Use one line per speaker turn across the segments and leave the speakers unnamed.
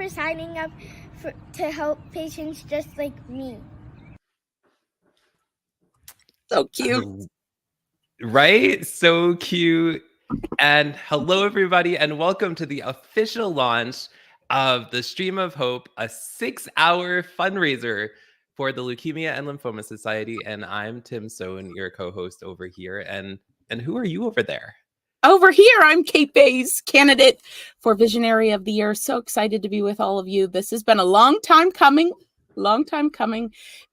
for signing up to help patients just like me.
So cute.
Right? So cute. And hello, everybody, and welcome to the official launch of the Stream of Hope, a 6-hour fundraiser for the Leukemia and Lymphoma Society. And I'm Tim Sohn, your co-host over here. And who are you over there?
Over here, I'm Kate Bays, candidate for Visionary of the Year. So excited to be with all of you. This has been a long time coming.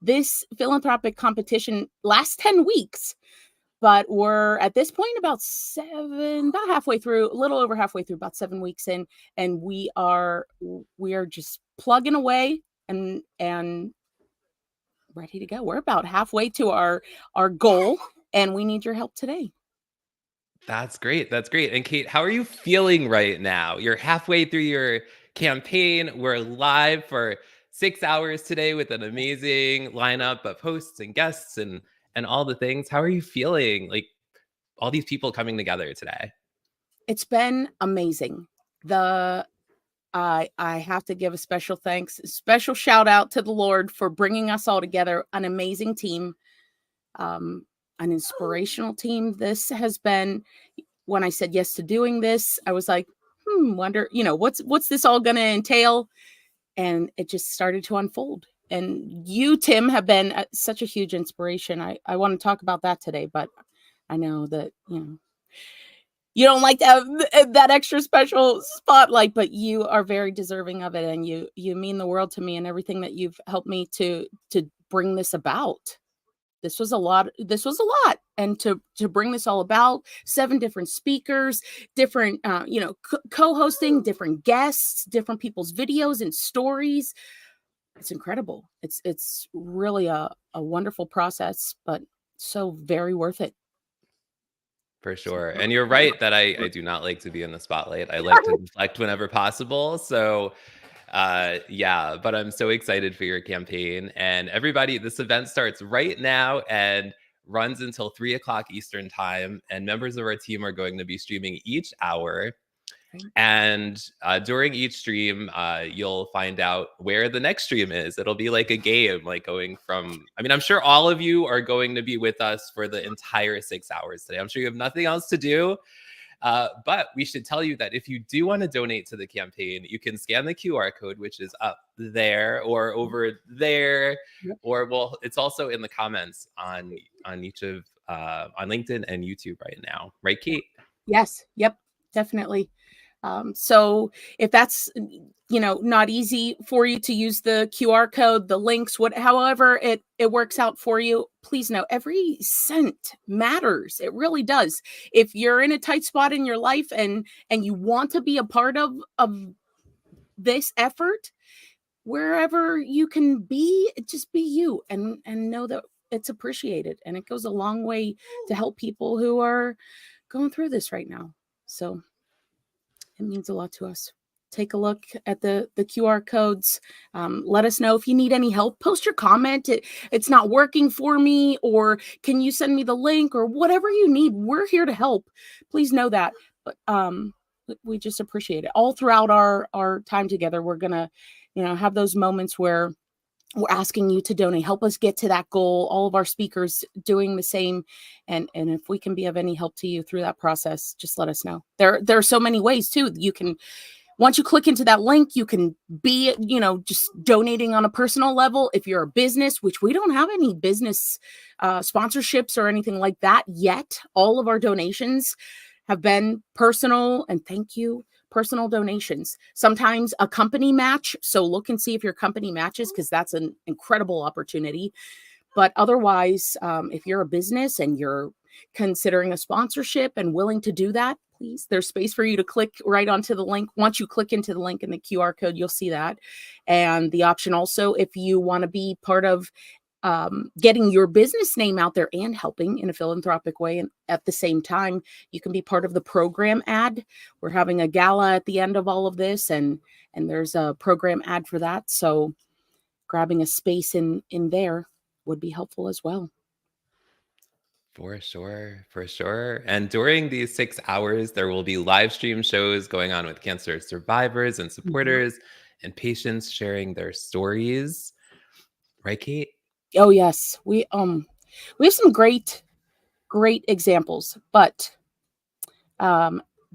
This philanthropic competition lasts 10 weeks, but we're at this point about halfway through, a little over halfway through, about 7 weeks in, and we are just plugging away and ready to go. We're about halfway to our goal, and we need your help today.
That's great. That's great. And Kate, how are you feeling right now? You're halfway through your campaign. We're live for 6 hours today with an amazing lineup of hosts and guests and all the things. How are you feeling? Like all these people coming together today?
It's been amazing. I have to give a special thanks, a special shout out to the Lord for bringing us all together. An amazing team, an inspirational team. This has been, when I said yes to doing this, I was like, wonder, what's this all going to entail? And it just started to unfold. And you, Tim, have been such a huge inspiration. I want to talk about that today, but I know that, you don't like to have that extra special spotlight, but you are very deserving of it. And you mean the world to me, and everything that you've helped me to bring this about. This was a lot. And to bring this all about, 7 different speakers, different, co-hosting, different guests, different people's videos and stories. It's incredible. It's really a wonderful process, but so very worth it.
For sure. And you're right that I do not like to be in the spotlight. I like to reflect whenever possible. So yeah, but I'm so excited for your campaign. And everybody, this event starts right now and runs until 3 o'clock Eastern time. And members of our team are going to be streaming each hour. And during each stream, you'll find out where the next stream is. It'll be like a game, like going from, I'm sure all of you are going to be with us for the entire 6 hours today. I'm sure you have nothing else to do. But we should tell you that if you do want to donate to the campaign, you can scan the QR code, which is up there or over there, or well, it's also in the comments on each of on LinkedIn and YouTube right now. Right, Kate?
Yes. Yep. Definitely. So if that's, not easy for you to use the QR code, the links, however it works out for you, please know every cent matters. It really does. If you're in a tight spot in your life and you want to be a part of this effort, wherever you can be, just be you and know that it's appreciated. And it goes a long way to help people who are going through this right now. So it means a lot to us. Take a look at the QR codes. Let us know if you need any help. Post your comment. It's not working for me, or can you send me the link, or whatever you need. We're here to help. Please know that. But we just appreciate it. All throughout our time together, we're gonna, have those moments where we're asking you to donate, help us get to that goal. All of our speakers doing the same. And if we can be of any help to you through that process, just let us know. There are so many ways too. You can, once you click into that link, you can be, just donating on a personal level. If you're a business, which we don't have any business sponsorships or anything like that yet. All of our donations have been personal, and thank you. Personal donations, sometimes a company match. So look and see if your company matches, because that's an incredible opportunity. But otherwise, if you're a business and you're considering a sponsorship and willing to do that, please, there's space for you to click right onto the link. Once you click into the link in the QR code, you'll see that. And the option also, if you want to be part of getting your business name out there and helping in a philanthropic way, and at the same time, you can be part of the program ad. We're having a gala at the end of all of this, and there's a program ad for that. So grabbing a space in there would be helpful as well.
For sure. And during these 6 hours, there will be live stream shows going on with cancer survivors and supporters. and patients sharing their stories. Right, Kate?
Oh yes, we have some great examples, but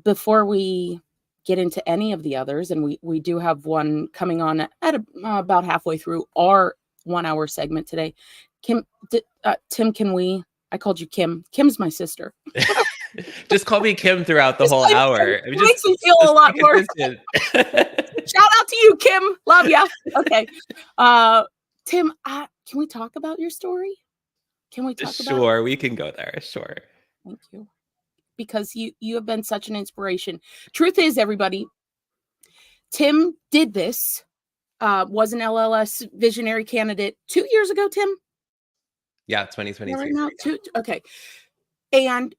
before we get into any of the others, and we do have one coming on at about halfway through our 1 hour segment today. Tim, can we? I called you Kim. Kim's my sister.
Just call me Kim throughout the whole hour.
It makes me feel a lot more. Shout out to you, Kim. Love ya. Okay. Tim, can we talk about your story? Can we talk about?
Sure, we can go there. Sure.
Thank you. Because you have been such an inspiration. Truth is, everybody, Tim did this, was an LLS visionary candidate 2 years ago, Tim?
Yeah, 2023.
Right now, okay. And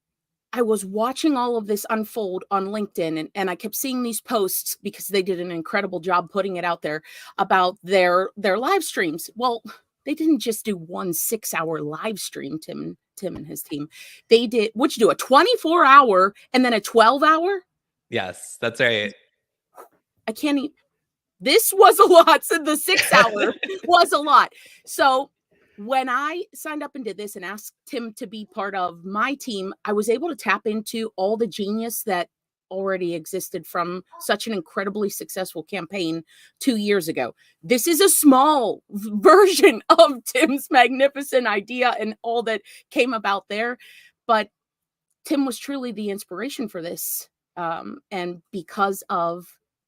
I was watching all of this unfold on LinkedIn, and I kept seeing these posts because they did an incredible job putting it out there about their live streams. Well, they didn't just do one 6-hour live stream, Tim and his team. They did, would you do a 24-hour and then a 12-hour?
Yes, that's right.
I can't even, this was a lot. So the 6-hour was a lot. So when I signed up and did this and asked Tim to be part of my team, I was able to tap into all the genius that already existed from such an incredibly successful campaign 2 years ago. This is a small version of Tim's magnificent idea and all that came about there. But Tim was truly the inspiration for this. And because of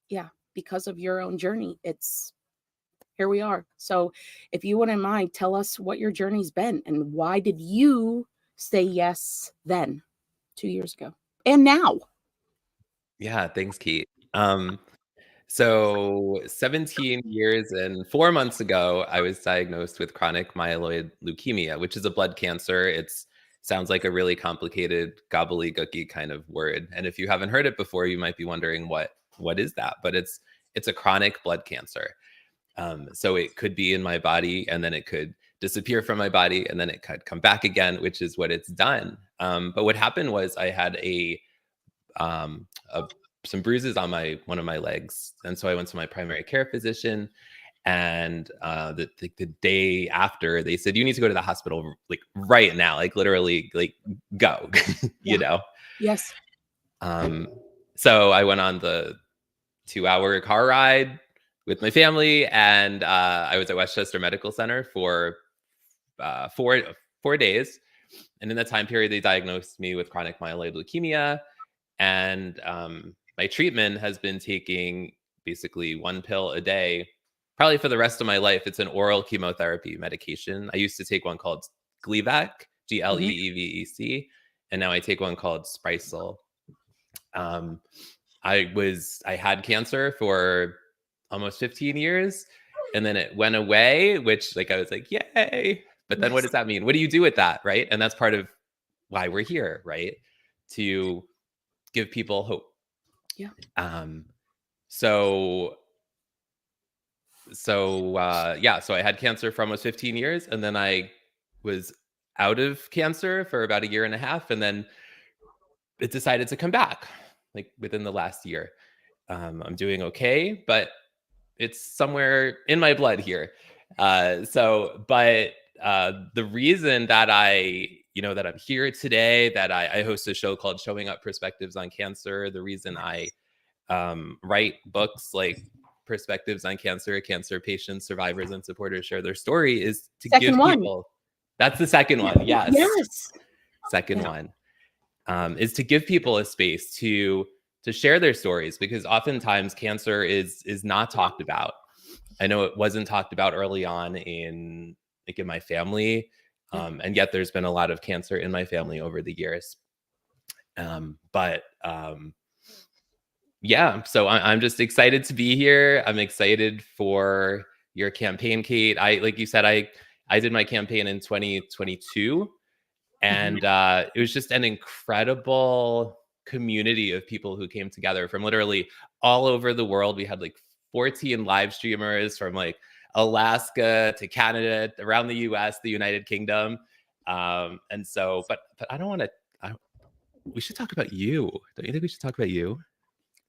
your own journey, here we are. So if you wouldn't mind, tell us what your journey's been and why did you say yes then 2 years ago and now?
Yeah, thanks, Kate. So 17 years and 4 months ago, I was diagnosed with chronic myeloid leukemia, which is a blood cancer. Sounds like a really complicated gobbledygooky kind of word. And if you haven't heard it before, you might be wondering what is that? But it's a chronic blood cancer. So it could be in my body and then it could disappear from my body and then it could come back again, which is what it's done. But what happened was I had some bruises on one of my legs. And so I went to my primary care physician, and the day after they said, you need to go to the hospital like right now, like literally like go, you know?
Yes.
So I went on the 2-hour car ride with my family, and I was at Westchester Medical Center for 4 days. And in that time period, they diagnosed me with chronic myeloid leukemia. And my treatment has been taking basically 1 pill a day, probably for the rest of my life. It's an oral chemotherapy medication. I used to take one called Gleevec, Gleevec, and now I take one called Sprycel. I had cancer for almost 15 years, and then it went away, which I was like, yay. But then what does that mean? What do you do with that, right? And that's part of why we're here, right? To give people hope.
Yeah.
So I had cancer for almost 15 years, and then I was out of cancer for about 1.5 years, and then it decided to come back like within the last year. I'm doing okay, but it's somewhere in my blood here. The reason that that I'm here today, that I host a show called Showing Up Perspectives on Cancer, the reason I write books like Perspectives on Cancer, Cancer Patients, Survivors, and Supporters Share Their Story is to give people, that's the second one. Yes. Second one is to give people a space to share their stories, because oftentimes cancer is not talked about. I know it wasn't talked about early on in my family. And yet there's been a lot of cancer in my family over the years. So I'm just excited to be here. I'm excited for your campaign, Kate. Like you said, I did my campaign in 2022, and it was just an incredible community of people who came together from literally all over the world. We had 14 live streamers from Alaska to Canada, around the US, the United Kingdom. And so, but I don't want to, we should talk about you. Don't you think we should talk about you?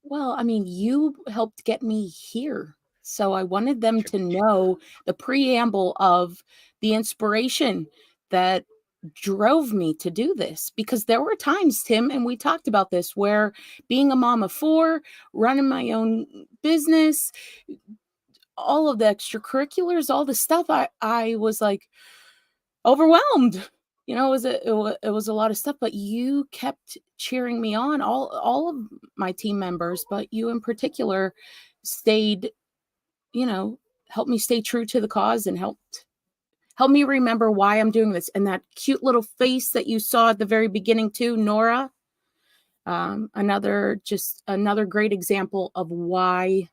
Well, I mean, you helped get me here. So I wanted them to know the preamble of the inspiration that drove me to do this, because there were times, Tim, and we talked about this, where being a mom of 4, running my own business, all of the extracurriculars, all the stuff, I was like overwhelmed. You know, it was a lot of stuff, but you kept cheering me on. All of my team members, but you in particular, stayed, you know, helped me stay true to the cause and help me remember why I'm doing this. And that cute little face that you saw at the very beginning too, Nora, another great example of why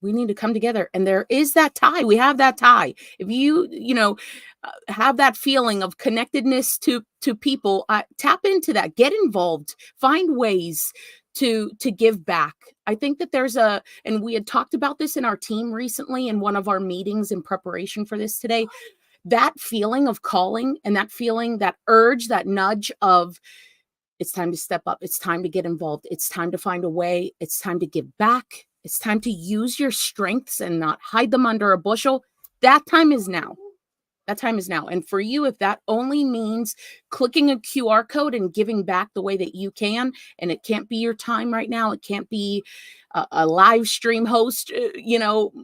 we need to come together. And there is that tie. We have that tie. If you have that feeling of connectedness to people, tap into that, get involved, find ways to give back. I think that and we had talked about this in our team recently in one of our meetings in preparation for this today, that feeling of calling and that feeling, that urge, that nudge of, it's time to step up. It's time to get involved. It's time to find a way. It's time to give back. It's time to use your strengths and not hide them under a bushel. That time is now. That time is now. And for you, if that only means clicking a QR code and giving back the way that you can, and it can't be your time right now, it can't be a live stream host,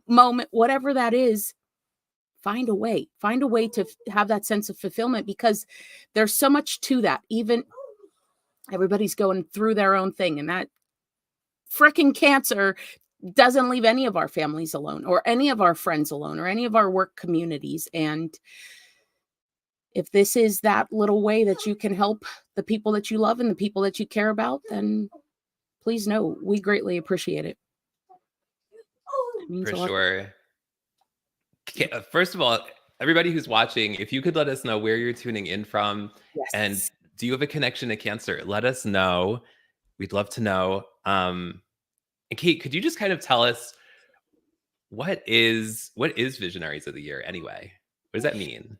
moment, whatever that is, find a way to have that sense of fulfillment, because there's so much to that. Even everybody's going through their own thing, and that freaking cancer doesn't leave any of our families alone, or any of our friends alone, or any of our work communities. And if this is that little way that you can help the people that you love and the people that you care about, then please know we greatly appreciate it.
For sure. First of all, everybody who's watching, if you could let us know where you're tuning in from,
Yes.
And do you have a connection to cancer? Let us know. We'd love to know. And Kate, could you just kind of tell us what is Visionaries of the Year anyway? What does that mean?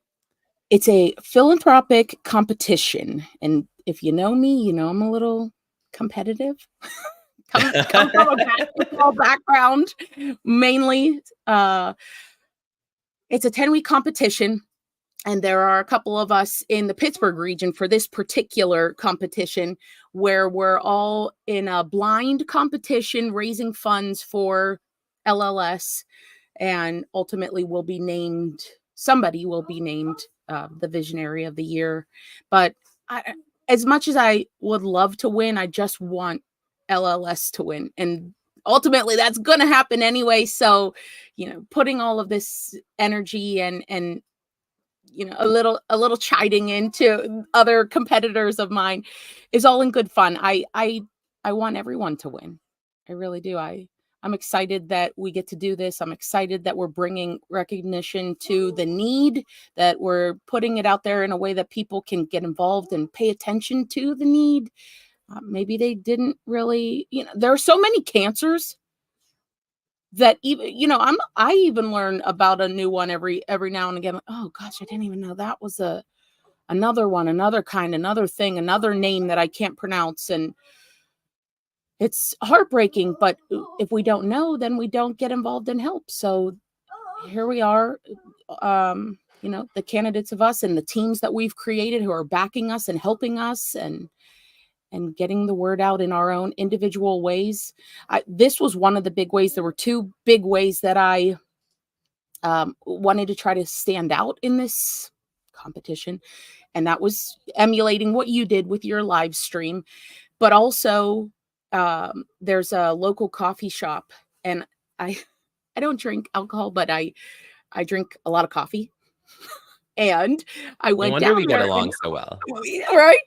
It's a philanthropic competition. And if you know me, you know I'm a little competitive. come from a basketball background, mainly. It's a 10-week competition. And there are a couple of us in the Pittsburgh region for this particular competition, where we're all in a blind competition raising funds for LLS, and ultimately somebody will be named the Visionary of the Year. But as much as I would love to win, I just want LLS to win. And ultimately that's going to happen anyway. So, putting all of this energy and a little chiding into other competitors of mine is all in good fun. I want everyone to win. I really do. I'm excited that we get to do this. I'm excited that we're bringing recognition to the need, that we're putting it out there in a way that people can get involved and pay attention to the need. Maybe they didn't really, there are so many cancers that even, I even learn about a new one every now and again. Oh gosh, I didn't even know that was another one, another kind, another thing, another name that I can't pronounce. And it's heartbreaking, but if we don't know, then we don't get involved and help. So here we are, the candidates of us and the teams that we've created who are backing us and helping us and getting the word out in our own individual ways. This was one of the big ways. There were 2 big ways that I wanted to try to stand out in this competition. And that was emulating what you did with your live stream. But also, there's a local coffee shop, and I don't drink alcohol, but I drink a lot of coffee. And I went down there.
No wonder we get along so well.
Right?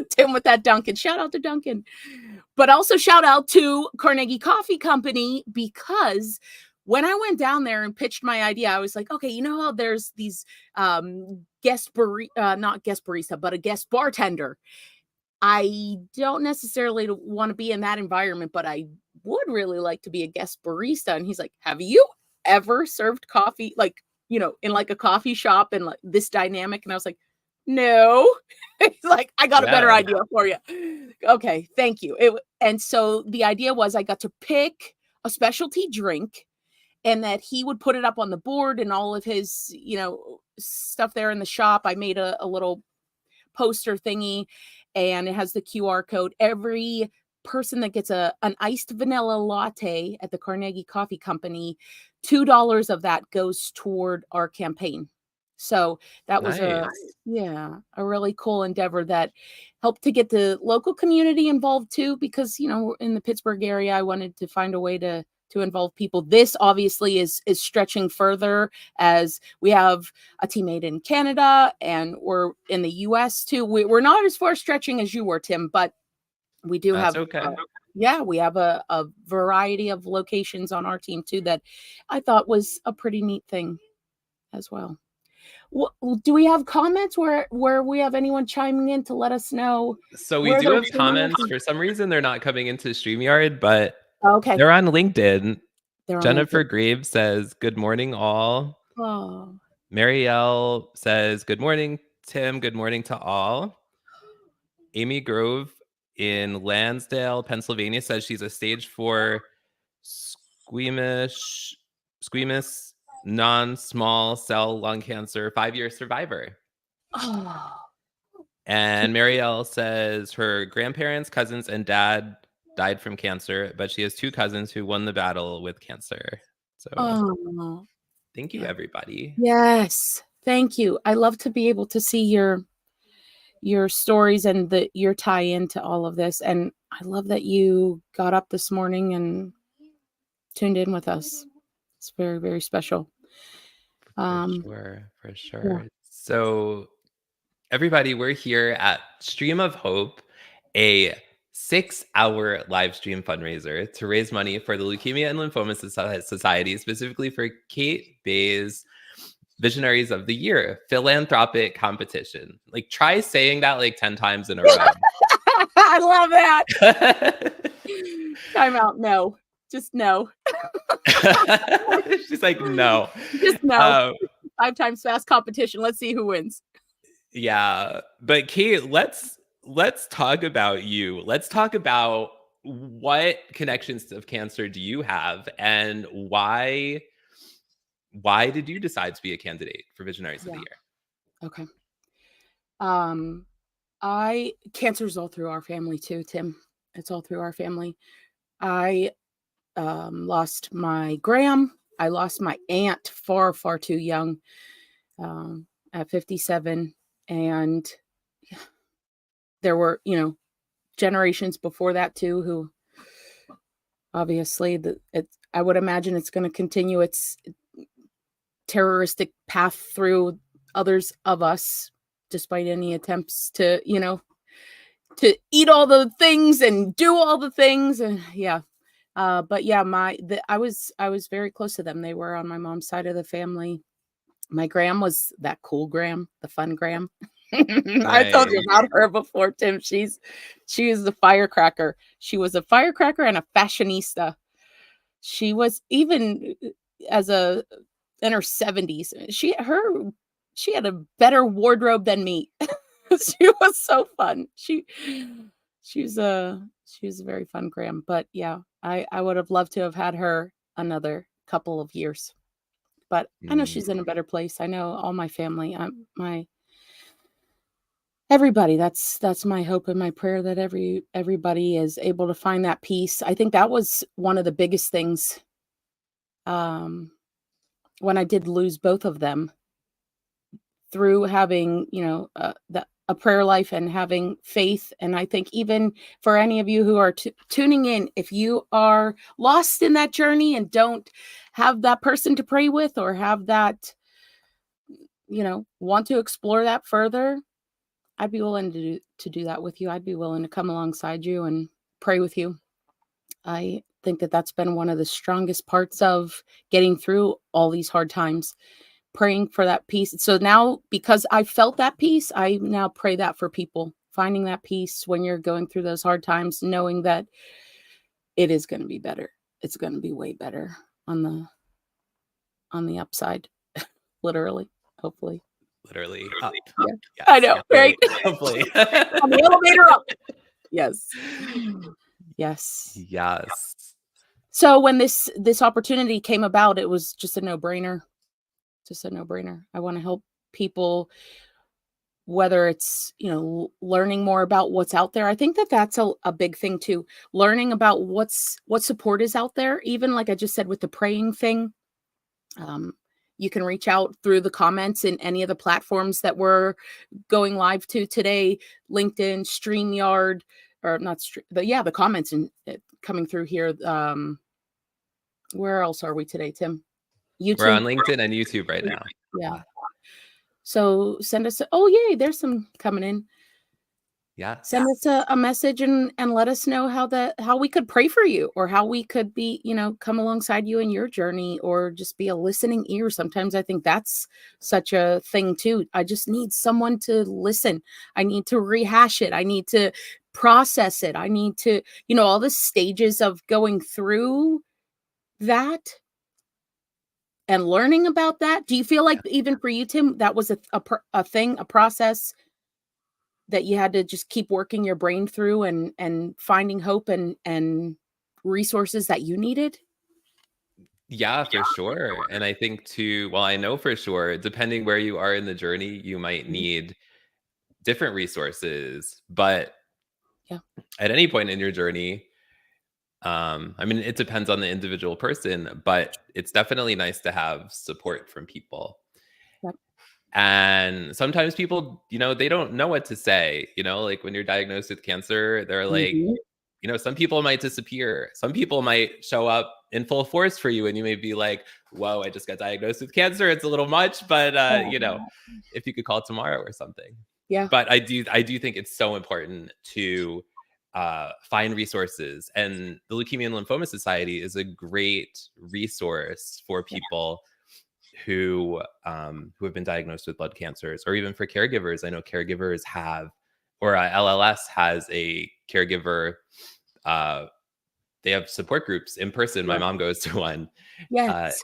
Tim with that Duncan. Shout out to Duncan. But also shout out to Carnegie Coffee Company, because when I went down there and pitched my idea, I was like, okay, how there's these not guest barista, but a guest bartender. I don't necessarily want to be in that environment, but I would really like to be a guest barista. And he's like, have you ever served coffee, in like a coffee shop and like this dynamic? And I was like, no. He's like, I got a better idea for you. Okay, thank you. And so the idea was I got to pick a specialty drink, and that he would put it up on the board and all of his, stuff there in the shop. I made a little poster thingy, and it has the QR code. Every person that gets an iced vanilla latte at the Carnegie Coffee Company, $2 of that goes toward our campaign. So that was a really cool endeavor that helped to get the local community involved too, because, in the Pittsburgh area, I wanted to find a way to involve people. This obviously is stretching further, as we have a teammate in Canada and we're in the US too. We're not as far stretching as you were, Tim, but we do have, we have a variety of locations on our team too, that I thought was a pretty neat thing as well. Do we have comments where we have anyone chiming in to let us know?
So we do have comments. For some reason, they're not coming into StreamYard, but
okay,
they're on LinkedIn. Jennifer Graves says, "Good morning, all."
Oh.
Marielle says, "Good morning, Tim. Good morning to all." Amy Grove in Lansdale, Pennsylvania says she's a stage 4 squamous non-small cell lung cancer 5-year survivor.
Oh.
And Marielle says her grandparents, cousins, and dad died from cancer, but she has 2 cousins who won the battle with cancer. So thank you, everybody.
Yes, thank you. I love to be able to see your stories and your tie into all of this. And I love that you got up this morning and tuned in with us. It's very, very special.
For sure. Yeah. So everybody, we're here at Stream of Hope, a 6-hour live stream fundraiser to raise money for the Leukemia and Lymphoma Society, specifically for Kate Bay's Visionaries of the Year philanthropic competition. Like, try saying that like 10 times in a row.
I love that. Time out. No, just no.
She's like, no.
Just no. 5 times fast competition. Let's see who wins.
Yeah. But Kate, let's talk about you. Let's talk about what connections of cancer do you have, and why did you decide to be a candidate for Visionaries of the Year?
Okay. Cancer's all through our family too, Tim. It's all through our family. I lost my gram. I lost my aunt far, far too young, at 57. And there were, generations before that too, who obviously I would imagine it's going to continue its terroristic path through others of us, despite any attempts to, to eat all the things and do all the things. And but yeah, I was very close to them. They were on my mom's side of the family. My gram was that cool gram, the fun gram. Right. I told you about her before, Tim. She is the firecracker. She was a firecracker and a fashionista. She was, even in her 70s. She had a better wardrobe than me. She was so fun. She was a very fun gram. But yeah, I would have loved to have had her another couple of years. But I know she's in a better place. I know all my family, everybody. That's my hope and my prayer, that everybody is able to find that peace. I think that was one of the biggest things. When I did lose both of them, through having, a prayer life and having faith. And I think even for any of you who are tuning in, if you are lost in that journey and don't have that person to pray with, or have that, want to explore that further, I'd be willing to do that with you. I'd be willing to come alongside you and pray with you. I think that that's been one of the strongest parts of getting through all these hard times, praying for that peace. So now, because I felt that peace, I now pray that for people, finding that peace when you're going through those hard times, knowing that it is going to be better. It's going to be way better on the upside, literally, hopefully.
Literally up.
Yeah. Yes. I know, right?
Hopefully.
On the elevator up. Yes. Yes.
Yes.
So when this opportunity came about, it was just a no-brainer. Just a no-brainer. I want to help people, whether it's, learning more about what's out there. I think that that's a big thing too. Learning about what support is out there. Even like I just said with the praying thing, you can reach out through the comments in any of the platforms that we're going live to today, LinkedIn, StreamYard, or not, the comments and coming through here. Where else are we today, Tim? YouTube.
We're on LinkedIn and YouTube right now.
Yeah. So send us, oh yay, there's some coming in.
Yeah.
Send us a message and let us know how we could pray for you, or how we could be, come alongside you in your journey, or just be a listening ear. Sometimes I think that's such a thing too. I just need someone to listen. I need to rehash it. I need to process it. I need to, all the stages of going through that and learning about that. Do you feel like even for you, Tim, that was a thing, a process that you had to just keep working your brain through and finding hope and resources that you needed?
Yeah, for sure. And I think too, well, I know for sure, depending where you are in the journey, you might need different resources. But at any point in your journey, I mean, it depends on the individual person, but it's definitely nice to have support from people.
Yep.
And sometimes people, they don't know what to say, like when you're diagnosed with cancer, they're like, some people might disappear. Some people might show up in full force for you. And you may be like, whoa, I just got diagnosed with cancer. It's a little much, but, if you could call tomorrow or something.
Yeah.
But I do think it's so important to find resources. And the Leukemia and Lymphoma Society is a great resource for people who have been diagnosed with blood cancers, or even for caregivers. I know caregivers have, or LLS has a caregiver. They have support groups in person. My mom goes to one.
Yes.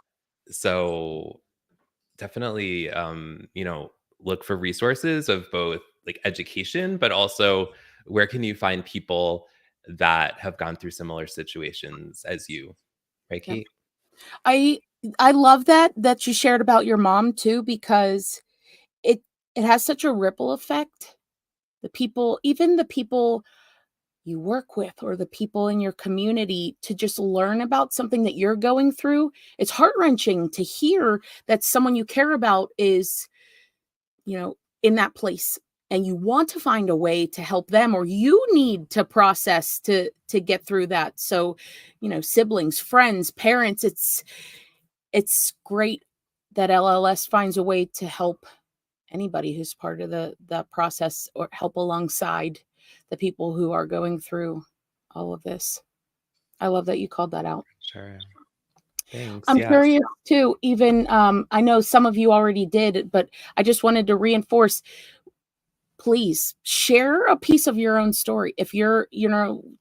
So definitely, look for resources of both like education, but also where can you find people that have gone through similar situations as you, right, Kate?
I love that you shared about your mom too, because it has such a ripple effect. Even the people you work with, or the people in your community, to just learn about something that you're going through. It's heart-wrenching to hear that someone you care about is, in that place, and you want to find a way to help them, or you need to process to get through that. So, siblings, friends, parents, it's great that LLS finds a way to help anybody who's part of the process, or help alongside the people who are going through all of this. I love that you called that out.
Sure. Thanks.
I'm curious too, even, I know some of you already did, but I just wanted to reinforce, please share a piece of your own story. If you're,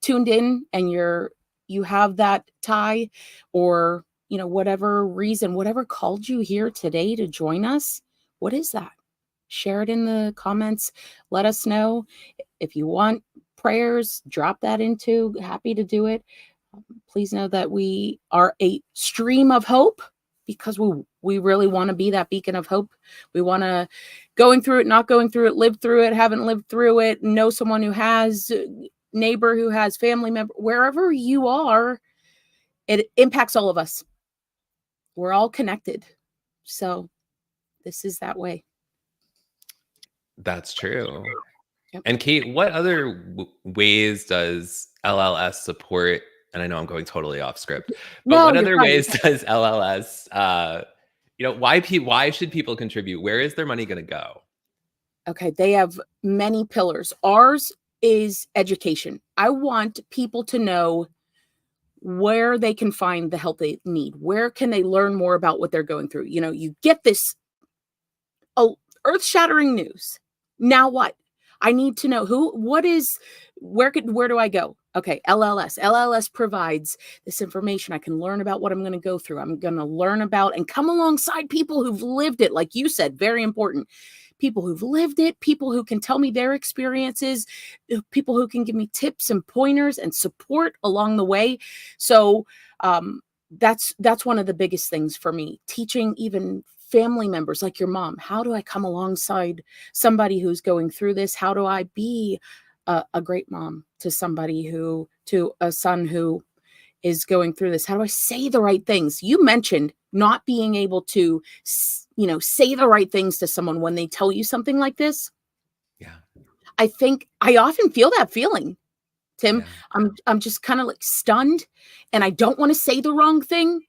tuned in and you have that tie, or, whatever reason, whatever called you here today to join us, what is that? Share it in the comments. Let us know. If you want prayers, drop that into, happy to do it. Please know that we are a stream of hope, because we really want to be that beacon of hope. We want to, going through it, not going through it, live through it, haven't lived through it, know someone who has, neighbor who has, family member, wherever you are, it impacts all of us. We're all connected. So this is that way.
That's true.
Yep.
And Kate, what other ways does LLS support? And I know I'm going totally off script, but what other ways does LLS, why should people contribute? Where is their money going to go?
Okay. They have many pillars. Ours is education. I want people to know where they can find the help they need. Where can they learn more about what they're going through? You get this earth-shattering news. Now what? I need to know where do I go? Okay, LLS provides this information. I can learn about what I'm going to go through. I'm going to learn about and come alongside people who've lived it. Like you said, very important. people who've lived it, people who can tell me their experiences, people who can give me tips and pointers and support along the way. So that's one of the biggest things for me, teaching even family members like your mom. How do I come alongside somebody who's going through this? How do I be a great mom to somebody to a son who is going through this? How do I say the right things? You mentioned not being able to, say the right things to someone when they tell you something like this.
Yeah.
I think I often feel that feeling, Tim.
Yeah.
I'm just kind of like stunned, and I don't want to say the wrong thing.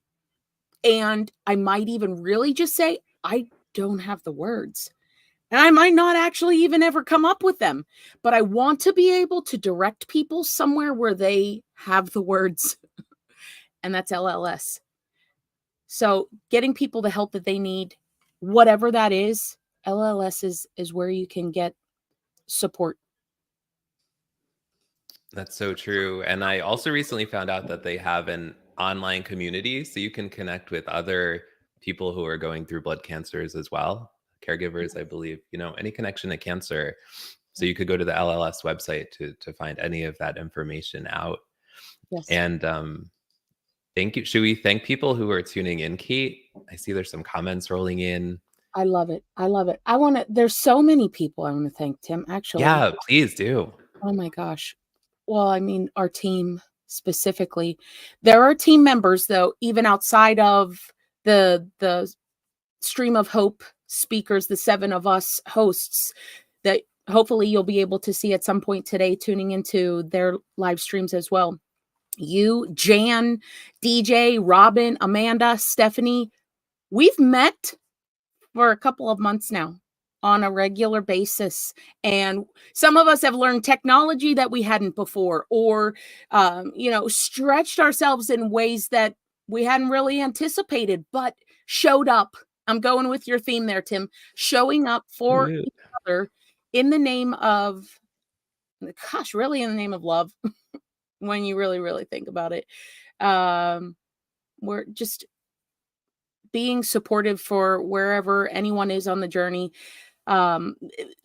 And I might even really just say, I don't have the words. And I might not actually even ever come up with them, but I want to be able to direct people somewhere where they have the words. And that's LLS. So getting people the help that they need, whatever that is, LLS is where you can get support.
That's so true. And I also recently found out that they have an online community, so you can connect with other people who are going through blood cancers as well, caregivers, I believe, any connection to cancer. So you could go to the LLS website to find any of that information out.
Yes.
And thank you. Should we thank people who are tuning in, Kate? I see there's some comments rolling in.
I love it. There's so many people I want to thank, Tim, actually.
Yeah, please do.
Oh my gosh. Well, I mean, our team specifically. There are team members, though, even outside of the Stream of Hope speakers, the 7 of us hosts, that hopefully you'll be able to see at some point today, tuning into their live streams as well. You, Jan, DJ, Robin, Amanda, Stephanie, we've met for a couple of months now on a regular basis. And some of us have learned technology that we hadn't before, or, stretched ourselves in ways that we hadn't really anticipated, but showed up. I'm going with your theme there, Tim. Showing up for each other in the name of, really in the name of love, when you really, really think about it. We're just being supportive for wherever anyone is on the journey.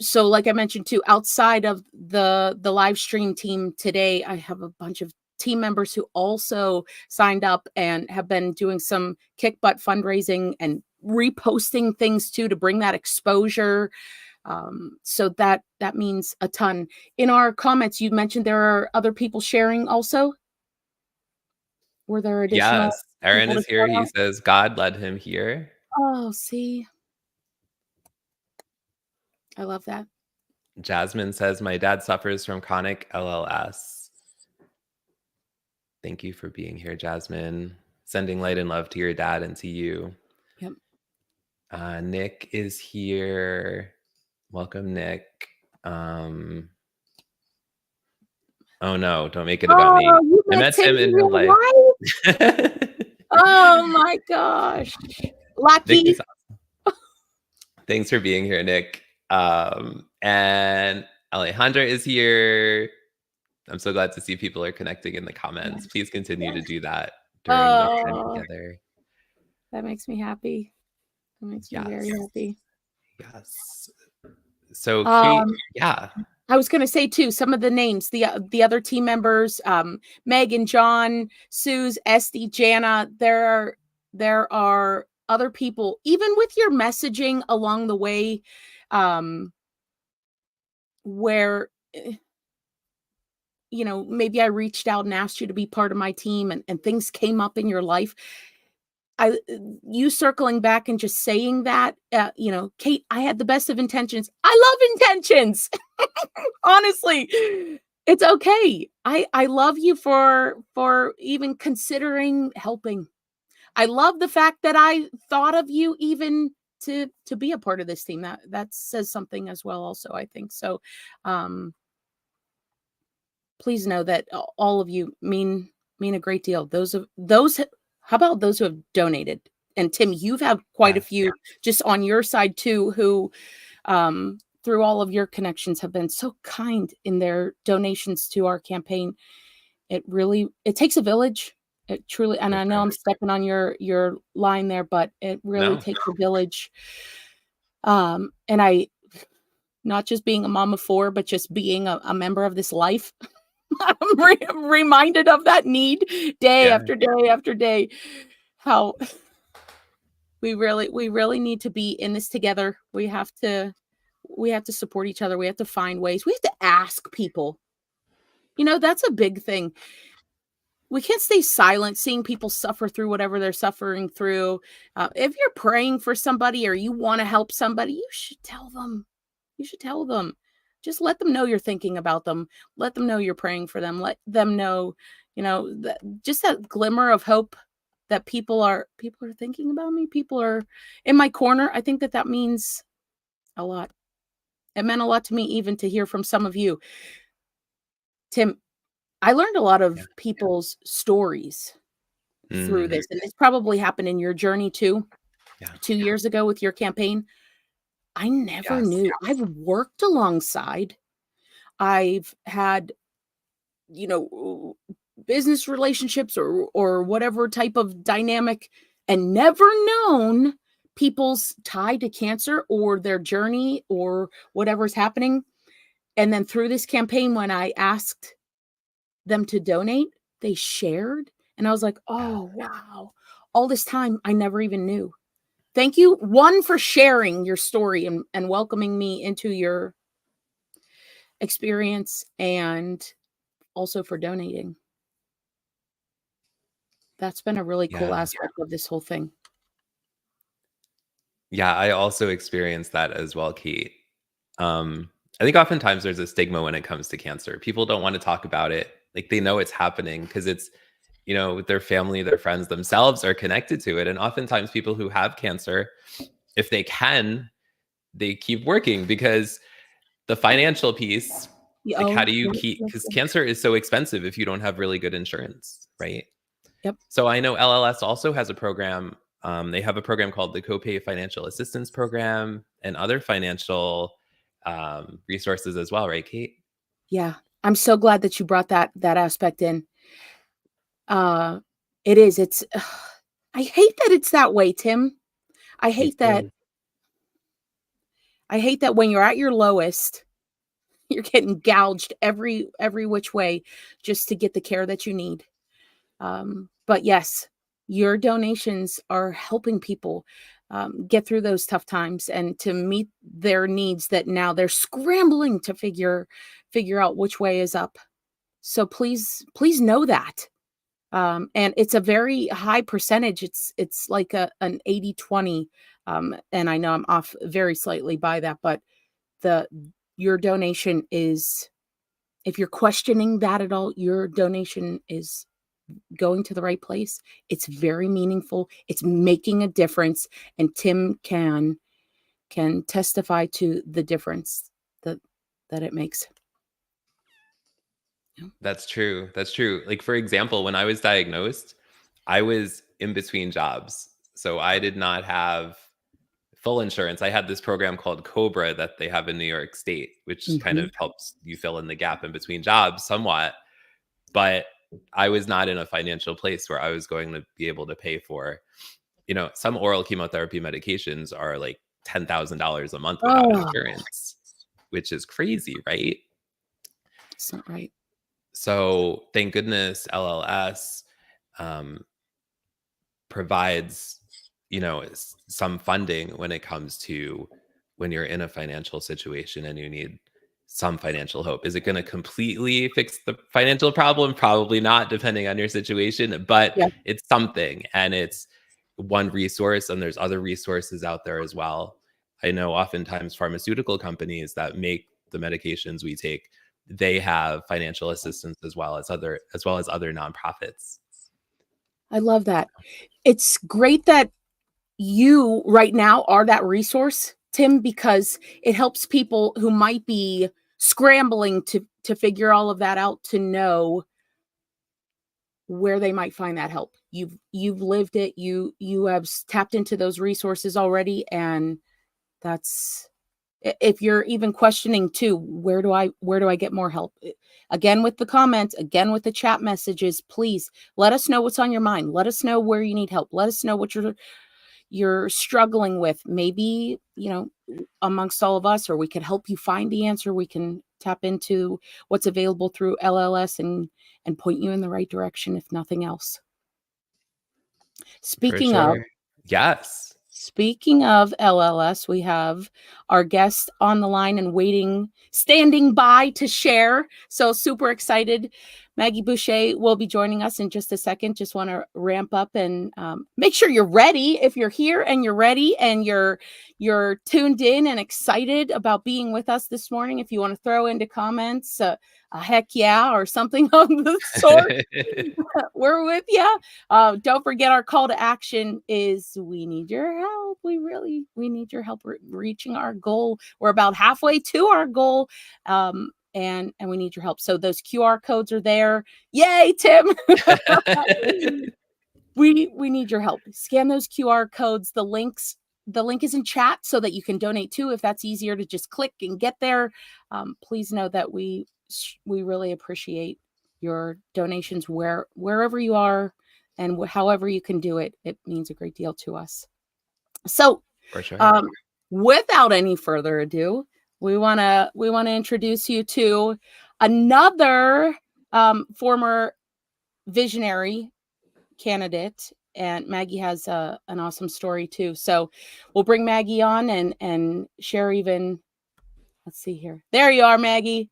So like I mentioned too, outside of the live stream team today, I have a bunch of team members who also signed up and have been doing some kick butt fundraising and reposting things too, to bring that exposure. So that means a ton. In our comments, you mentioned there are other people sharing also. Were there additional?
Yes, Aaron is here. He says God led him here.
Oh, see. I love that.
Jasmine says, my dad suffers from chronic LLS. Thank you for being here, Jasmine. Sending light and love to your dad and to you.
Yep.
Nick is here. Welcome, Nick. Oh no, don't make it about me. I met him in real life.
Oh my gosh. Lucky.
Awesome. Thanks for being here, Nick. And Alejandra is here. I'm so glad to see people are connecting in the comments. Please continue to do that during the time together.
That makes me happy. That makes me very happy.
Yes. So Kate,
I was going to say too, some of the names, the other team members, Megan, John, Suze, Esty, Jana, there are other people, even with your messaging along the way, where, maybe I reached out and asked you to be part of my team, and things came up in your life. You circling back and just saying that, Kate, I had the best of intentions. I love intentions. Honestly, it's okay. I love you for even considering helping. I love the fact that I thought of you even to be a part of this team. That says something as well also, I think. So please know that all of you mean a great deal. How about those who have donated? And Tim, you've had quite a few just on your side too, who through all of your connections have been so kind in their donations to our campaign. It takes a village. It truly, and I know I'm stepping on your line there, but it really takes a village. And not just being a mom of 4, but just being a member of this life. I'm reminded of that need day after day after day. How we really need to be in this together. We have to support each other. We have to find ways. We have to ask people. That's a big thing. We can't stay silent seeing people suffer through whatever they're suffering through. If you're praying for somebody or you want to help somebody, you should tell them. Just let them know you're thinking about them. Let them know you're praying for them. Let them know, just that glimmer of hope that people are thinking about me. People are in my corner. I think that means a lot. It meant a lot to me even to hear from some of you. Tim, I learned a lot of people's stories through this, and this probably happened in your journey too. 2 years ago with your campaign. I never knew. I've worked alongside. I've had, business relationships or whatever type of dynamic, and never known people's tie to cancer or their journey or whatever's happening. And then through this campaign, when I asked them to donate, they shared. And I was like, oh, wow. All this time, I never even knew. Thank you, one, for sharing your story and welcoming me into your experience, and also for donating. That's been a really cool aspect of this whole thing.
Yeah, I also experienced that as well, Kate. I think oftentimes there's a stigma when it comes to cancer. People don't want to talk about it. Like, they know it's happening because it's, their family, their friends themselves are connected to it. And oftentimes people who have cancer, if they can, they keep working because the financial piece, like, how do you keep, because cancer is so expensive if you don't have really good insurance, right?
Yep.
So I know LLS also has a program. They have a program called the Copay Financial Assistance Program and other financial resources as well, right, Kate?
Yeah, I'm so glad that you brought that aspect in. It is. It's. I hate that it's that way, Tim. I hate that. I hate that when you're at your lowest, you're getting gouged every which way just to get the care that you need. But yes, your donations are helping people get through those tough times and to meet their needs that now they're scrambling to figure out which way is up. So please know that. And it's a very high percentage. It's like an 80-20. And I know I'm off very slightly by that, but your donation is, if you're questioning that at all, your donation is going to the right place. It's very meaningful. It's making a difference. And Tim can testify to the difference that it makes.
That's true. That's true. Like, for example, when I was diagnosed, I was in between jobs. So I did not have full insurance. I had this program called Cobra that they have in New York State, which kind of helps you fill in the gap in between jobs somewhat. But I was not in a financial place where I was going to be able to pay for, some oral chemotherapy medications are like $10,000 a month without insurance, which is crazy, right?
It's not right.
So thank goodness LLS provides, some funding when it comes to when you're in a financial situation and you need some financial hope. Is it going to completely fix the financial problem? Probably not, depending on your situation, but it's something, and it's one resource, and there's other resources out there as well. I know oftentimes pharmaceutical companies that make the medications we take, they have financial assistance as well as other nonprofits.
I love that. It's great that you right now are that resource, Tim, because it helps people who might be scrambling to figure all of that out, to know where they might find that help. You've lived it. You have tapped into those resources already. And that's, if you're even questioning too, where do I get more help? Again, with the comments, again, with the chat messages, please let us know what's on your mind. Let us know where you need help. Let us know what you're struggling with, maybe, you know, amongst all of us, or we could help you find the answer. We can tap into what's available through LLS and point you in the right direction, if nothing else.
For
Speaking of
sure. Yes.
Speaking of LLS, we have our guest on the line and standing by to share. So super excited. Maggie Boucher will be joining us in just a second. Just want to ramp up and make sure you're ready. If you're here and you're ready and you're tuned in and excited about being with us this morning, if you want to throw into comments a heck yeah or something of the sort, we're with you. Don't forget, our call to action is we need your help. We need your help reaching our goal. We're about halfway to our goal. And we need your help. So those QR codes are there. Yay, Tim. We need your help. Scan those QR codes. The link is in chat so that you can donate too, if that's easier to just click and get there. Please know that we really appreciate your donations wherever you are and however you can do it. It means a great deal to us. So
For sure.
Without any further ado, we want to introduce you to another former visionary candidate, and Maggie has an awesome story too. So we'll bring Maggie on and share even. Let's see here. There you are, Maggie.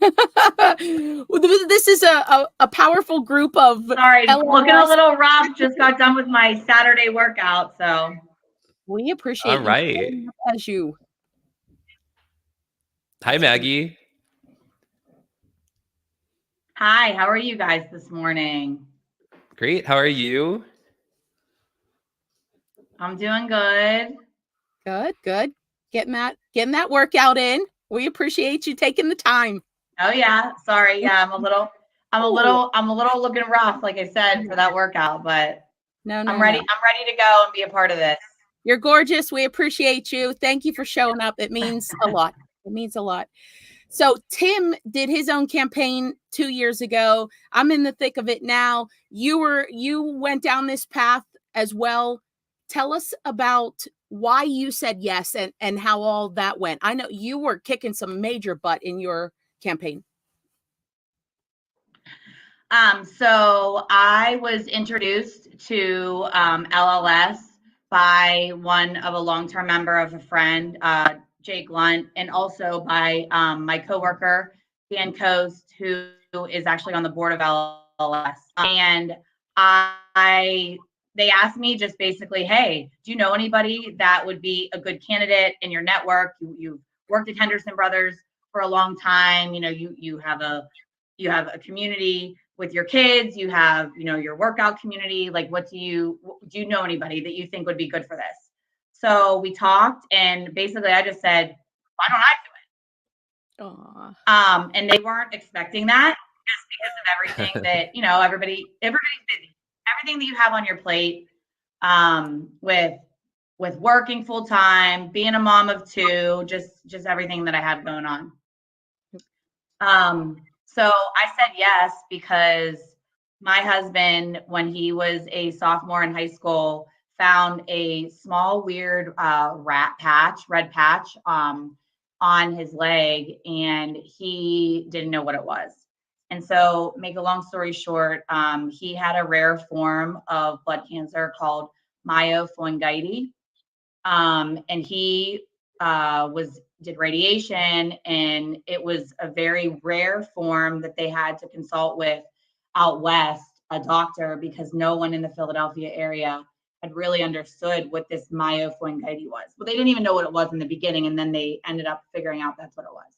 This is a powerful group of.
Sorry, looking a little rough. Just got done with my Saturday workout, so
we appreciate
All right.
you as you.
Hi, Maggie.
Hi, how are you guys this morning?
Great. How are you?
I'm doing good.
Good. Getting that workout in. We appreciate you taking the time.
Oh yeah, sorry. Yeah, I'm a little looking rough, like I said, for that workout, but I'm ready. I'm ready to go and be a part of this.
You're gorgeous. We appreciate you. Thank you for showing up. It means a lot. It means a lot. So Tim did his own campaign 2 years ago. I'm in the thick of it now. You went down this path as well. Tell us about why you said yes and how all that went. I know you were kicking some major butt in your campaign.
So I was introduced to LLS by one of a long-term member of a friend, Jake Lunt, and also by my coworker, Dan Coast, who is actually on the board of LLS. And they asked me just basically, hey, do you know anybody that would be a good candidate in your network? You've worked at Henderson Brothers for a long time. You know, you have a community with your kids. You have, your workout community. Like, do you know anybody that you think would be good for this? So we talked, and basically I just said, why don't I do it? Aww. And they weren't expecting that, just because of everything that, everybody's busy. Everything that you have on your plate, with working full time, being a mom of two, just everything that I have going on. So I said yes because my husband, when he was a sophomore in high school, found a small weird red patch on his leg, and he didn't know what it was. And so, make a long story short, he had a rare form of blood cancer called myeloma, and he did radiation, and it was a very rare form that they had to consult with out west, a doctor, because no one in the Philadelphia area had really understood what this myeloma was. Well, they didn't even know what it was in the beginning, and then they ended up figuring out that's what it was.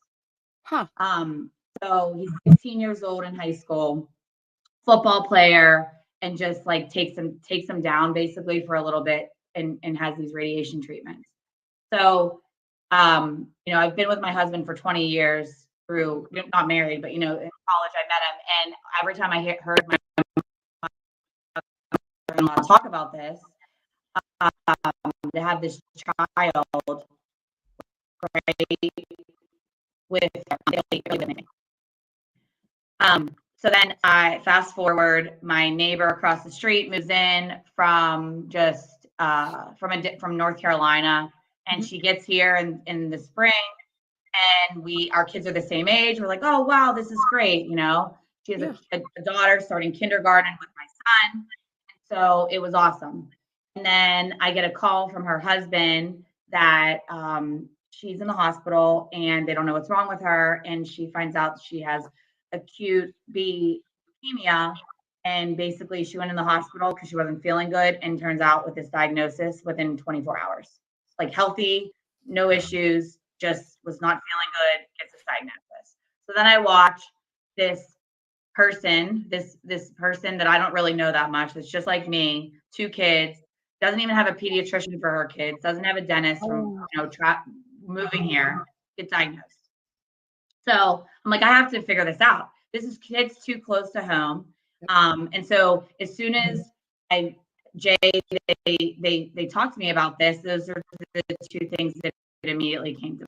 So he's 16 years old in high school, football player, and just like takes him down basically for a little bit, and has these radiation treatments. So I've been with my husband for 20 years through, not married, but, in college I met him. And every time I heard my mother-in-law talk about this, to have this child, right, with so then I fast forward, my neighbor across the street moves in from just from North Carolina, and she gets here in the spring, and our kids are the same age. We're like, oh wow, this is great. She has a daughter starting kindergarten with my son, and so it was awesome. And then I get a call from her husband that she's in the hospital and they don't know what's wrong with her, and she finds out she has acute B leukemia. And basically, she went in the hospital because she wasn't feeling good, and turns out with this diagnosis within 24 hours, like healthy, no issues, just was not feeling good, gets this diagnosis. So then I watch this person that I don't really know that much, that's just like me, 2 kids, doesn't even have a pediatrician for her kids, doesn't have a dentist from moving here, get diagnosed. So I'm like, I have to figure this out. This is kids too close to home. And so as soon as Jay, they talked to me about this, those are the 2 things that immediately came to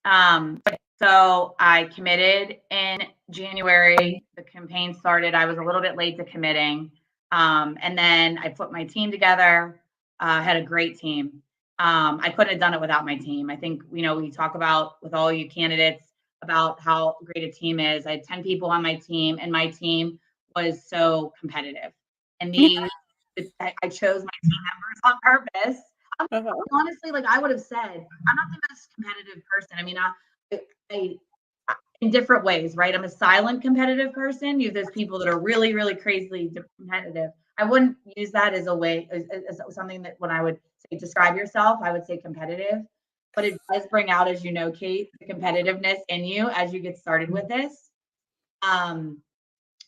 mind. So I committed in January. The campaign started. I was a little bit late to committing. And then I put my team together, had a great team. I couldn't have done it without my team. I think, we talk about with all you candidates about how great a team is. I had 10 people on my team, and my team was so competitive. And I chose my team members on purpose. Honestly, like I would have said, I'm not the most competitive person. I mean, I in different ways, right? I'm a silent competitive person. There's people that are really, really crazily competitive. I wouldn't use that as a way, as something that when I would say describe yourself, I would say competitive. But it does bring out, as you know, Kate, the competitiveness in you as you get started with this.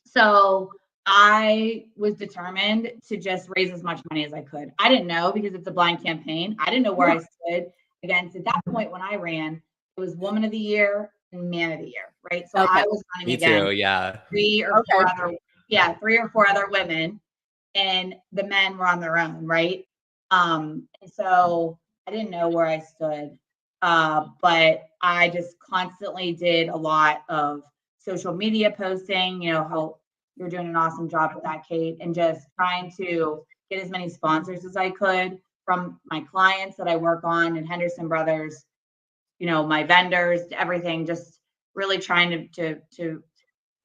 So I was determined to just raise as much money as I could. I didn't know, because it's a blind campaign. I didn't know where I stood against. At that point when I ran, it was Woman of the Year and Man of the Year, right? So I was running against 3 or 4 other women, and the men were on their own, right? And so I didn't know where I stood, but I just constantly did a lot of social media posting, how you're doing an awesome job with that, Kate, and just trying to get as many sponsors as I could from my clients that I work on and Henderson Brothers, my vendors, everything, just really trying to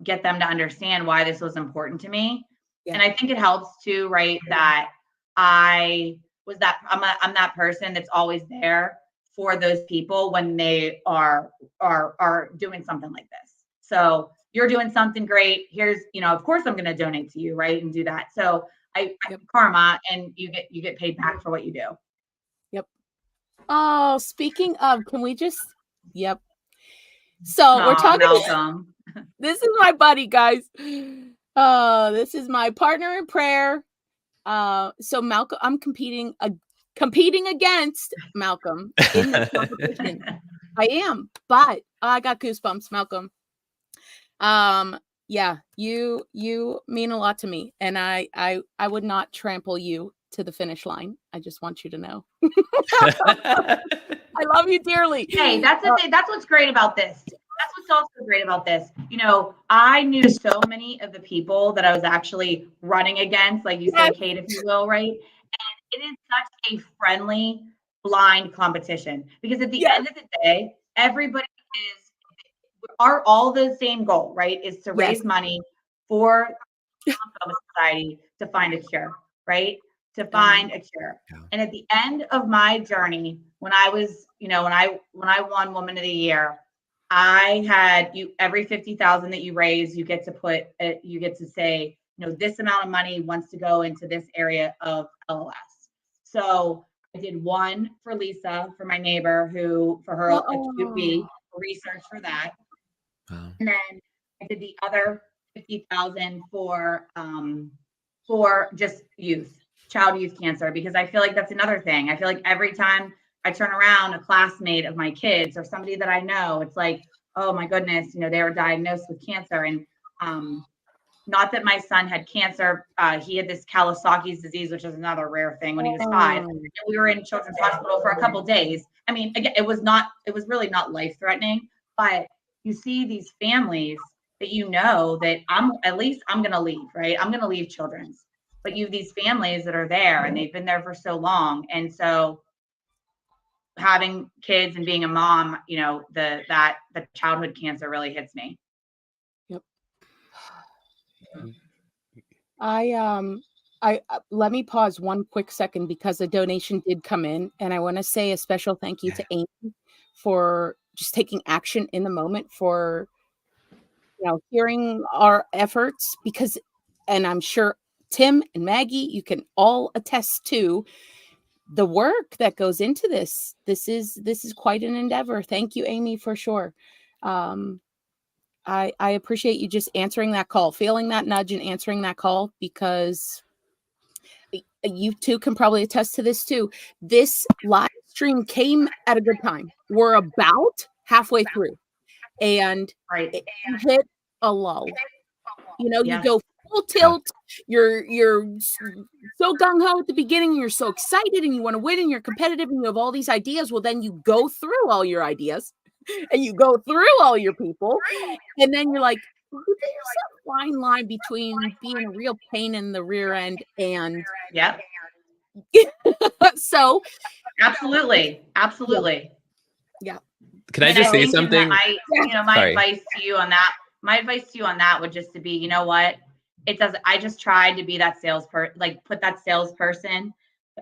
get them to understand why this was important to me. Yeah. And I think it helps too, right? That I'm that person that's always there for those people when they are doing something like this. So you're doing something great. Here's, of course I'm going to donate to you, right? And do that. So I karma, and you get paid back for what you do.
Yep. Oh, speaking of, can we just, So we're talking
Malcolm.
This is my buddy, guys. This is my partner in prayer. So Malcolm, I'm competing against Malcolm in this competition. I am, but I got goosebumps, Malcolm. Yeah, you mean a lot to me, and I would not trample you to the finish line. I just want you to know. I love you dearly.
Hey, that's the thing. That's what's great about this. That's what's also great about this. I knew so many of the people that I was actually running against, like you said, Kate, if you will, right? And it is such a friendly, blind competition, because at the end of the day, everybody are all the same goal, right? Is to raise money for the Lymphoma Society to find a cure, right? To find a cure. And at the end of my journey, when I was, when I won Woman of the Year, I had every 50,000 that you raise, you get to say, this amount of money wants to go into this area of LLS. So I did one for Lisa, for my neighbor, for her acute B, research for that. Wow. And then I did the other 50,000 for just child youth cancer, because I feel like that's another thing. I feel like every time I turn around, a classmate of my kids or somebody that I know, it's like, oh my goodness, they were diagnosed with cancer. And not that my son had cancer. He had this Kawasaki's disease, which is another rare thing, when he was 5. And we were in Children's Hospital for a couple of days. I mean, again, it was really not life-threatening, but you see these families that that I'm going to leave, right? I'm going to leave Children's. but you have these families that are there and they've been there for so long. And so having kids and being a mom, you know, the childhood cancer really hits me.
Yep. I let me pause one quick second because a donation did come in, and I want to say a special thank you to Amy for just taking action in the moment, for, you know, hearing our efforts, because, and I'm sure Tim and Maggie, you can all attest to the work that goes into this. This is quite an endeavor. Thank you, Amy, for sure. I appreciate you just answering that call, feeling that nudge and answering that call, because you two can probably attest to this too. This live stream came at a good time. We're about halfway through, and it hit a lull. You know, you go full tilt. You're so gung ho at the beginning. You're so excited, and you want to win, and you're competitive, and you have all these ideas. Well, then you go through all your ideas, and you go through all your people, and then you're like, there's a fine line between being a real pain in the rear end and so
absolutely.
Yeah.
Can I just say something?
My advice to you on that would just to be, you know what? I just tried to be that salesperson, like put that salesperson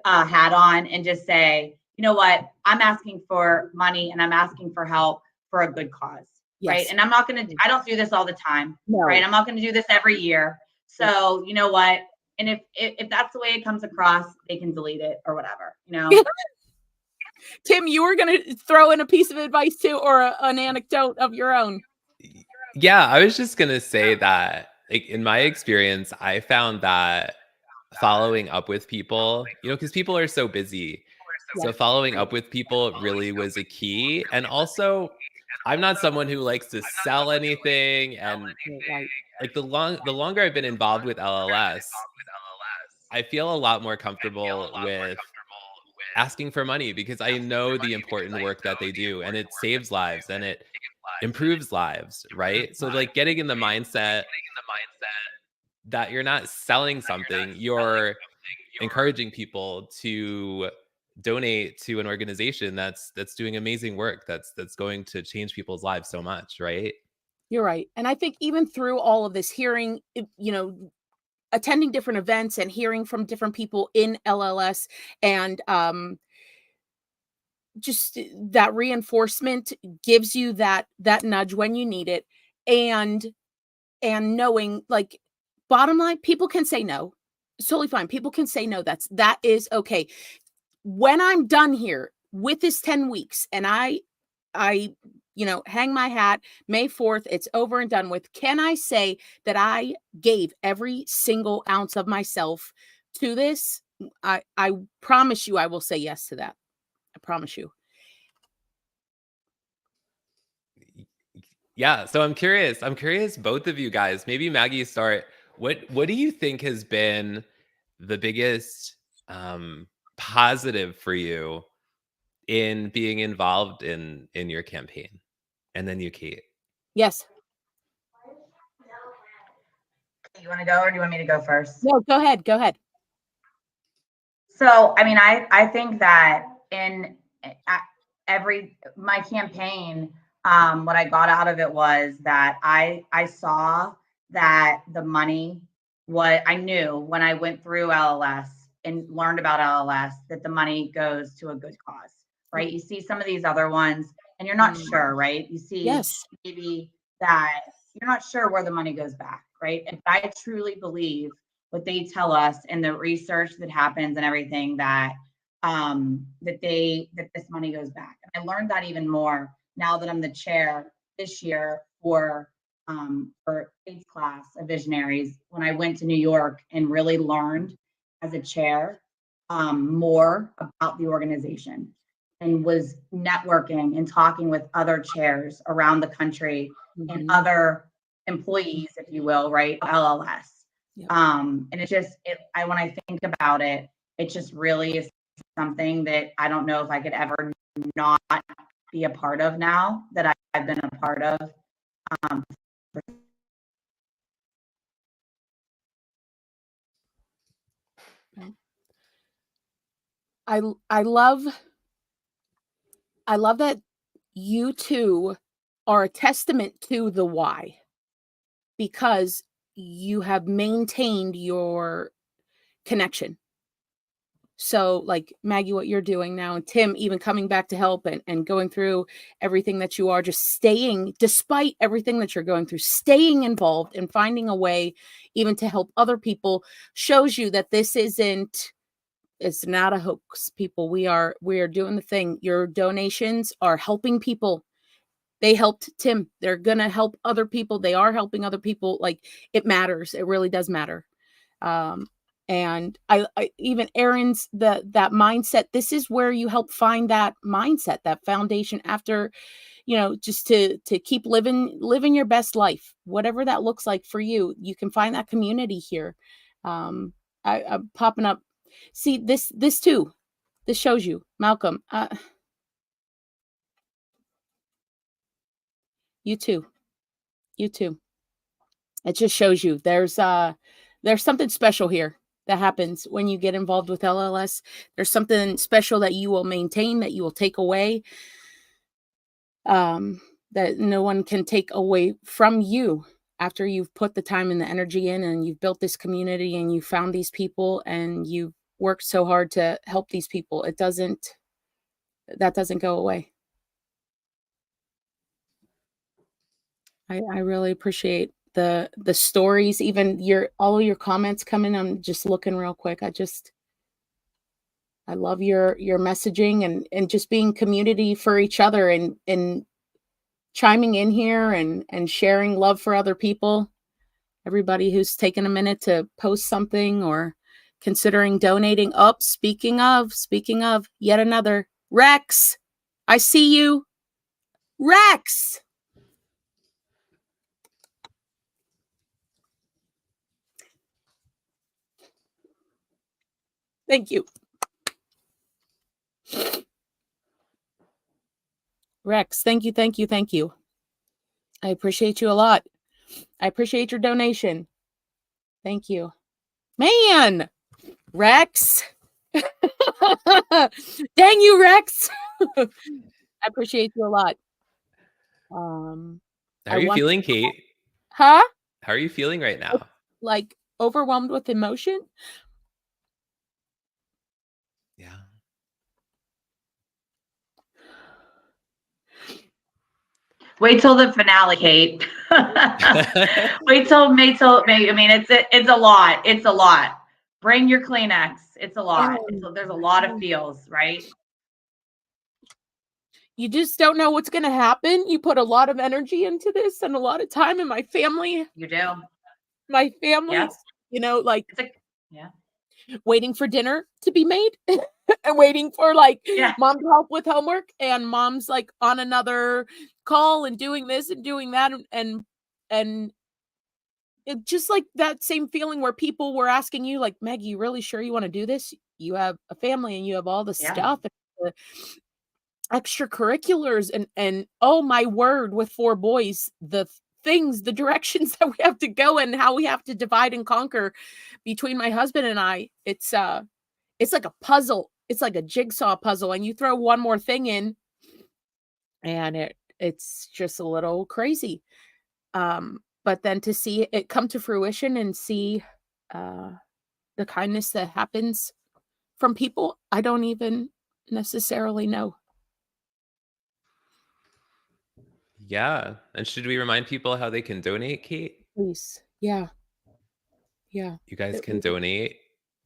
hat on and just say, you know what? I'm asking for money and I'm asking for help for a good cause. Yes. Right. And I don't do this all the time. No. Right. I'm not going to do this every year. So you know what? And if that's the way it comes across, they can delete it or whatever, you know?
Tim, you were going to throw in a piece of advice too, or an anecdote of your own.
Yeah, I was just going to say that, like, in my experience, I found that following up with people, you know, because people are so busy. So following up with people really was a key. And also, I'm not someone who likes to sell anything. And like the longer I've been involved with LLS, I feel a lot more comfortable with asking for money, because I know the important work that they do, and it saves lives and it improves lives, right? So like getting in the mindset that you're not selling something, you're encouraging people to donate to an organization that's doing amazing work, that's going to change people's lives so much, right?
You're right. And I think even through all of this, hearing, you know, attending different events and hearing from different people in LLS, and just that reinforcement gives you that nudge when you need it, and knowing, like, bottom line, people can say no. It's totally fine. People can say no. That is okay. When I'm done here with this 10 weeks and I you know, hang my hat, May 4th, it's over and done with, can I say that I gave every single ounce of myself to this? I promise you I will say yes to that. I promise you.
Yeah, so I'm curious, both of you guys, maybe Maggie start. What do you think has been the biggest positive for you in being involved in your campaign? And then you, Kate.
Yes.
You want to go, or do you want me to go first?
No, go ahead.
So, I mean, I think that in my campaign, what I got out of it was that I saw that the money, what I knew when I went through LLS and learned about LLS, that the money goes to a good cause, right? You see some of these other ones and you're not sure, right? You see maybe that you're not sure where the money goes back, right? And I truly believe what they tell us and the research that happens and everything, that that this money goes back. And I learned that even more now that I'm the chair this year for Kate's class of visionaries, when I went to New York and really learned as a chair more about the organization, and was networking and talking with other chairs around the country and other employees, if you will, right? LLS. And it just, when I think about it, it just really is something that I don't know if I could ever not be a part of now that I've been a part of.
I love that you two are a testament to the why, because you have maintained your connection. So like Maggie, what you're doing now, and Tim even coming back to help and going through everything that you are, just staying, despite everything that you're going through, staying involved and finding a way even to help other people, shows you that this isn't, it's not a hoax, people. We are doing the thing. Your donations are helping people. They helped Tim. They're going to help other people. They are helping other people. Like, it matters. It really does matter. And I even Erin's, that mindset, this is where you help find that mindset, that foundation after, just to keep living your best life, whatever that looks like for you. You can find that community here. I'm popping up. See, this too, this shows you, Malcolm, you too. It just shows you there's something special here that happens when you get involved with LLS. There's something special that you will maintain, that you will take away, that no one can take away from you after you've put the time and the energy in, and you've built this community, and you found these people, and you've worked so hard to help these people. That doesn't go away. I really appreciate the stories, even all of your comments coming. I'm just looking real quick. I love your messaging and just being community for each other, and chiming in here and sharing love for other people. Everybody who's taken a minute to post something or considering donating. Speaking of, yet another Rex. I see you, Rex. Thank you. Rex, thank you. I appreciate you a lot. I appreciate your donation. Thank you. Man, Rex. Dang you, Rex. I appreciate you a lot.
How are you feeling, Kate?
Huh?
How are you feeling right now?
Like overwhelmed with emotion.
Yeah.
Wait till the finale, Kate. Wait till May. I mean, it's a lot. It's a lot. Bring your Kleenex. It's a lot. There's a lot of feels, right?
You just don't know what's going to happen. You put a lot of energy into this and a lot of time, and my family.
You do.
My family,
Yep.
Waiting for dinner to be made and waiting for mom to help with homework, and mom's like on another call and doing this and doing that. And it just like that same feeling where people were asking you, like, Maggie, you really sure you want to do this? You have a family and you have all the stuff and the extracurriculars and oh my word, with 4 boys, the directions that we have to go and how we have to divide and conquer between my husband and I. It's like a puzzle. It's like a jigsaw puzzle, and you throw one more thing in and it's just a little crazy. But then to see it come to fruition and see the kindness that happens from people I don't even necessarily know.
Yeah. And should we remind people how they can donate, Kate?
Please. Yeah.
You guys can donate,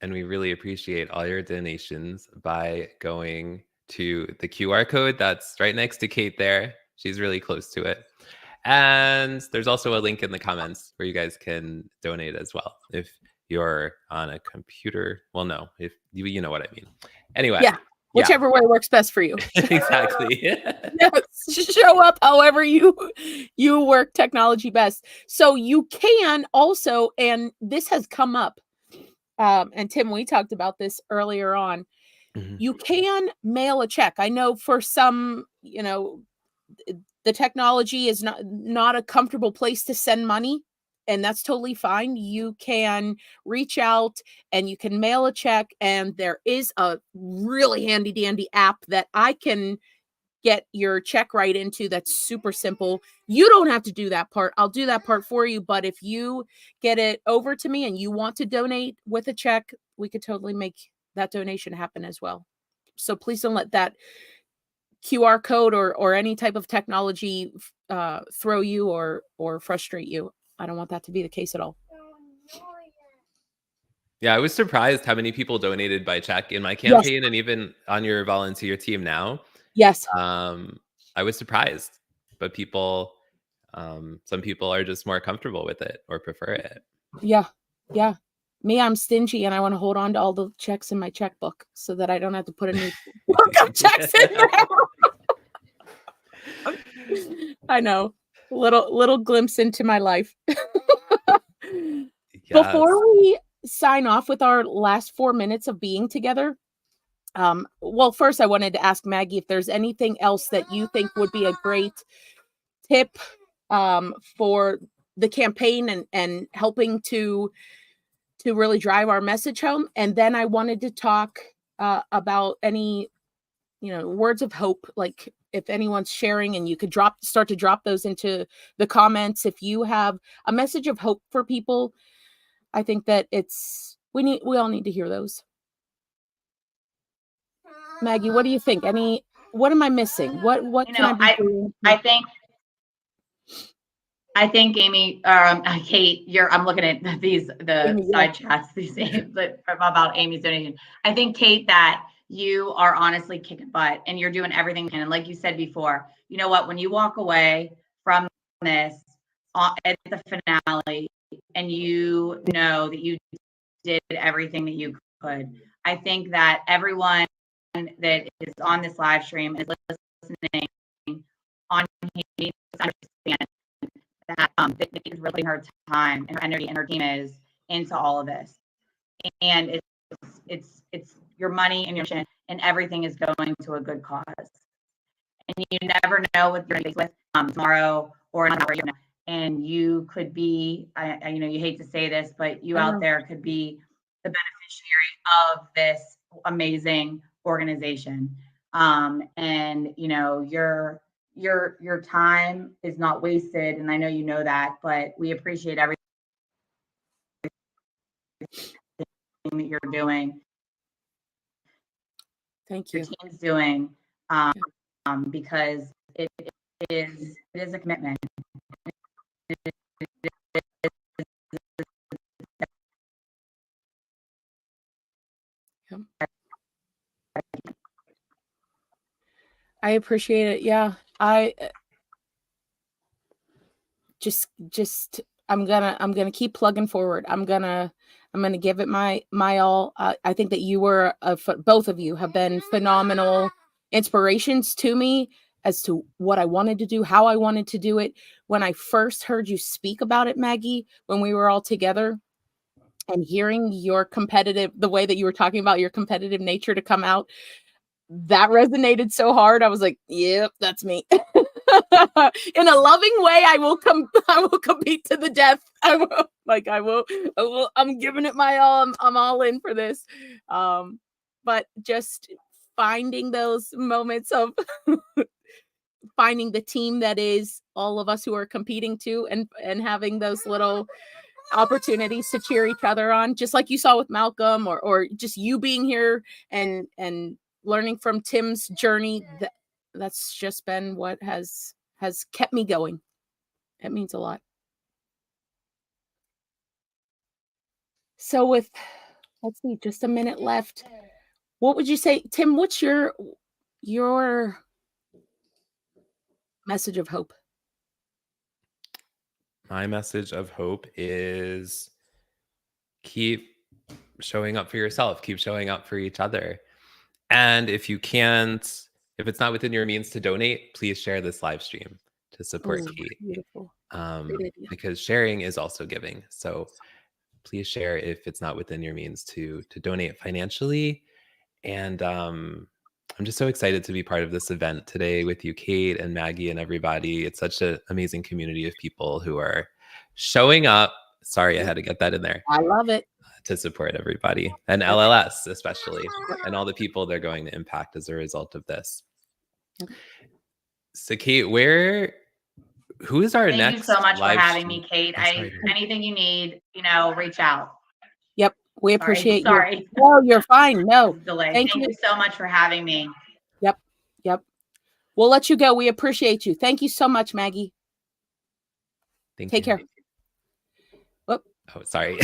and we really appreciate all your donations by going to the QR code that's right next to Kate there. She's really close to it. And there's also a link in the comments where you guys can donate as well if you're on a computer. Well, no, if you know what I mean. Anyway.
Yeah. Whichever way works best for you.
Exactly.
Yes, show up however you work technology best. So you can also, and this has come up, and Tim, we talked about this earlier on. Mm-hmm. You can mail a check. I know for some, the technology is not a comfortable place to send money. and that's totally fine. You can reach out and you can mail a check, and there is a really handy dandy app that I can get your check right into. That's super simple. You don't have to do that part. I'll do that part for you. But if you get it over to me and you want to donate with a check, we could totally make that donation happen as well. So please don't let that QR code or any type of technology throw you or frustrate you. I don't want that to be the case at all.
Yeah, I was surprised how many people donated by check in my campaign, and even on your volunteer team now.
Yes.
I was surprised, but people, some people are just more comfortable with it or prefer it.
Yeah. Yeah. Me, I'm stingy and I want to hold on to all the checks in my checkbook so that I don't have to put a new book of checks in there. I know. Little glimpse into my life. Before we sign off with our last 4 minutes of being together, well, first I wanted to ask Maggie if there's anything else that you think would be a great tip for the campaign and helping to really drive our message home. And then I wanted to talk about any, words of hope, like if anyone's sharing, and you could start to drop those into the comments. If you have a message of hope for people, I think that we all need to hear those. Maggie, what do you think? What am I missing? What can I be doing?
I think Amy, Kate, I'm looking at the side chats, about Amy's donation. I think, Kate, that you are honestly kicking butt and you're doing everything you can. And like you said before, you know what, when you walk away from this at the finale and you know that you did everything that you could, I think that everyone that is on this live stream is listening on here to understand that it's really her time and her energy and her team is into all of this, and it's your money and your mission, and everything is going to a good cause. And you never know what you're faced with tomorrow or an hour, and you could be, you hate to say this, but you out there could be the beneficiary of this amazing organization, and your time is not wasted, and I know you know that, but we appreciate everything that you're doing.
Thank you.
Your team's doing, because it is a commitment.
I appreciate it. Yeah. I just I'm gonna keep plugging forward. I'm gonna give it my all. I think that you were both of you have been phenomenal inspirations to me as to what I wanted to do, how I wanted to do it. When I first heard you speak about it, Maggie, when we were all together, and hearing the way that you were talking about your competitive nature to come out, that resonated so hard. I was like, yep, that's me. In a loving way, I will compete to the death. I'm giving it my all. I'm all in for this. But just finding those moments of finding the team that is all of us who are competing too, and having those little opportunities to cheer each other on, just like you saw with Malcolm, or just you being here and learning from Tim's journey. That's just been what has kept me going. It means a lot. So let's see, just a minute left. What would you say, Tim? What's your message of hope?
My message of hope is keep showing up for yourself, keep showing up for each other. And if it's not within your means to donate, please share this live stream to support Kate.
Beautiful.
Because sharing is also giving. So please share if it's not within your means to donate financially. And I'm just so excited to be part of this event today with you, Kate and Maggie and everybody. It's such an amazing community of people who are showing up. Sorry, I had to get that in there
I love it.
to support everybody, and LLS especially, and all the people they're going to impact as a result of this. So Kate, who is our next?
Thank you so much for
live
having
stream?
me, Kate.
I'm sorry.
Anything you need, reach out.
Yep. We appreciate you.
Sorry.
No, you're fine. No.
Delay.
Thank
Thank you so much for having me.
Yep. We'll let you go. We appreciate you. Thank you so much, Maggie. Take care.
Oh, sorry.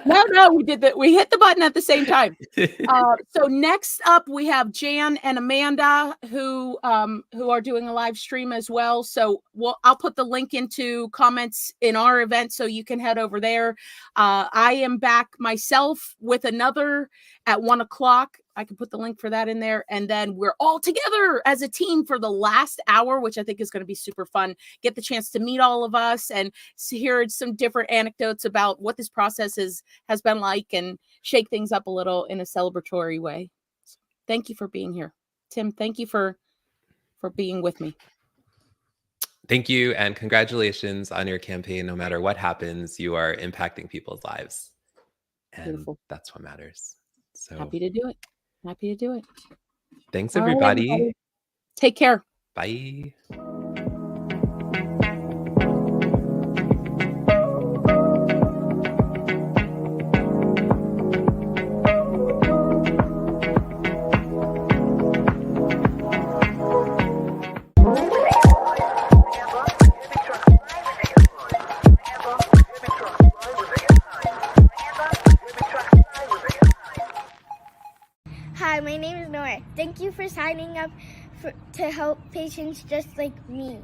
No, we did that. We hit the button at the same time. So next up, we have Jan and Amanda who are doing a live stream as well. So I'll put the link into comments in our event so you can head over there. I am back myself with another at 1:00. I can put the link for that in there. And then we're all together as a team for the last hour, which I think is going to be super fun. Get the chance to meet all of us and hear some different anecdotes about what this process has been like and shake things up a little in a celebratory way. So thank you for being here. Tim, thank you for being with me.
Thank you. And congratulations on your campaign. No matter what happens, you are impacting people's lives. And
Beautiful.
That's what matters. So
Happy to do it.
Thanks,
All right,
everybody.
everybody. Take care.
Bye.
Hi, my name is Nora. Thank you for signing up to help patients just like me.